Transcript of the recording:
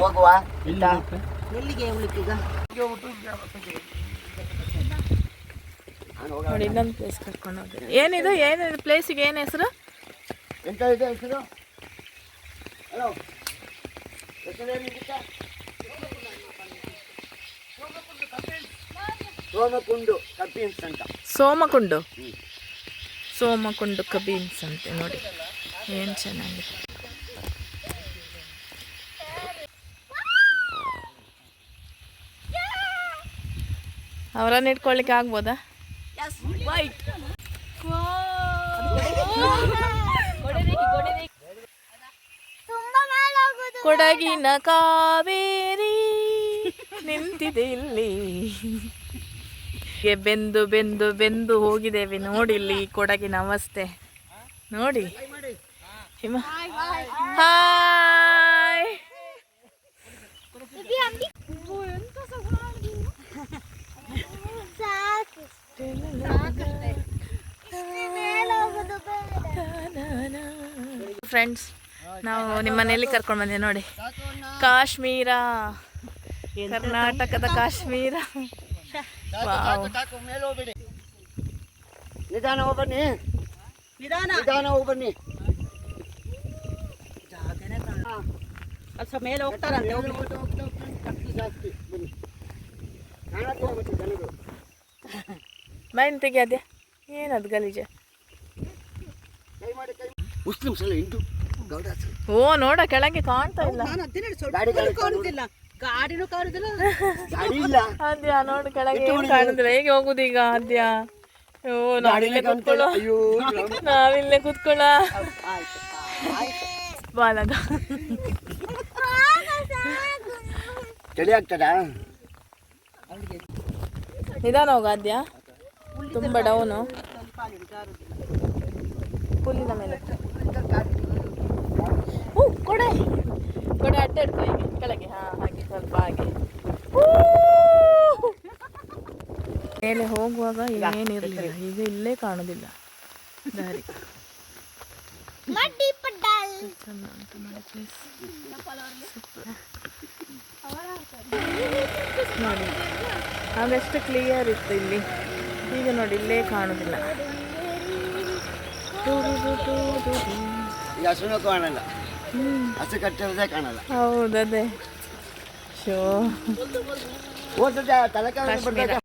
ಹೋಗುವ ಇಲ್ಲ ಎಲ್ಲಿಗೆ ಹೋಗ್ಲಿಕ್ಕೀಗ? ನೋಡಿ ಇನ್ನೊಂದು ಪ್ಲೇಸ್ ಕರ್ಕೊಂಡು ಹೋಗ್ತೀನಿ. ಏನಿದು ಪ್ಲೇಸಿಗೆ ಏನು ಹೆಸರು? ಎಂತ ಇದೆ ಹೆಸರು? ಹಲೋ ಸೋಮಕುಂಡು ಕಬೀನ್ಸ್ ಅಂತ. ಸೋಮಕುಂಡು ಕಬೀನ್ಸ್ ಅಂತೆ. ನೋಡಿ ಏನು ಚೆನ್ನಾಗಿದೆ. ಅವರನ್ನ ಇಟ್ಕೊಳ್ಳಿಕ್ಕೆ ಆಗ್ಬೋದಾ? ಕೊಡಗಿನ ಕಾವೇರಿ ನಿಂತಿದೆ ಇಲ್ಲಿ. ಬೆಂದು ಬೆಂದು ಬೆಂದು ಹೋಗಿದ್ದೇವೆ ನೋಡಿ. ಇಲ್ಲಿ ಕೊಡಗಿನ ಅವಸ್ಥೆ ನೋಡಿ. ಹಾಯ್ ಫ್ರೆಂಡ್ಸ್, ನಾವು ನಿಮ್ಮ ಮನೆಯಲ್ಲಿ ಕರ್ಕೊಂಡು ಬಂದೆ ನೋಡಿ. ಕಾಶ್ಮೀರ, ಕರ್ನಾಟಕದ ಕಾಶ್ಮೀರ. ನಿಧಾನ ಹೋಗ್ಬನ್ನಿ, ನಿಧಾನ ಹೋಗ್ಬನ್ನಿ. ಸ್ವಲ್ಪ ಮೇಲೆ ಹೋಗ್ತಾರಂತೆ. ಜಾಸ್ತಿ ಬನ್ನಿ, ಕಾಣತ್ತಿಲ್ಲ ಮತ್ತೆ ಜನಗಳು. ಮೈನ್ ತೆಗಿಯದೆ ಏನದು ಗಲೀಜೆ. ಮುಸ್ಲಿಮ್ಸ್ ಎಲ್ಲ ಹಿಂದೂ ಗೌಡ. ಓ ನೋಡ ಕೆಳಗೆ ಕಾಣ್ತಾ ಇಲ್ಲ. ಕಾಣುದಿಲ್ಲ, ಗಾಡಿನೂ ಕಾಣುದಿಲ್ಲ, ಗಾಡಿ ಇಲ್ಲ. ಅದ್ಯಾ ನೋಡು ಕೆಳಗೆ ಏನು ಕಾಣುದಿಲ್ಲ. ಹೇಗೆ ಹೋಗುದು ಈಗ? ಅದ್ಯಾ ಓ ನಾವಿಲ್ಲೇ ಕುತ್ಕೊಳ್ಳೋ, ನಾವಿಲ್ಲೇ ಕುತ್ಕೊಳ್ಳ ಬಾಲಗ. ಚಳಿ ಆಗ್ತದ? ನಿಧಾನ ಹೋಗ ಅದ್ಯಾ, ತುಂಬ ಡೌನು. ಹುಲ್ಲಿನ ಮೇಲೆ ಕೊಡೆ ಕೊಡೆ ಅಡ್ಡ ಇಡ್ಕೊ ಹೀಗೆ ಕೆಳಗೆ. ಹಾಗೆ ಸ್ವಲ್ಪ ಹಾಗೆ. ಮೇಲೆ ಹೋಗುವಾಗ ಏನಿರಲಿಲ್ಲ, ಈಗ ಇಲ್ಲೇ ಕಾಣೋದಿಲ್ಲ ದಾರಿ. ಚಂದ ಉಂಟು ನೋಡಿ ಪ್ಲೇಸ್. ನೋಡಿ ಆಗೆಷ್ಟು ಕ್ಲಿಯರ್ ಇತ್ತು ಇಲ್ಲಿ, ಈಗ ನೋಡಿ ಇಲ್ಲೇ ಕಾಣೋದಿಲ್ಲ. ಈಗ ಹಸುನು ಕಾಣಲ್ಲ, ಹಸು ಕಟ್ಟಿರೋದೇ ಕಾಣಲ್ಲ. ಹೌದದೇ ಶೋ ಹೋದ ತಲಕಾವೇರಿ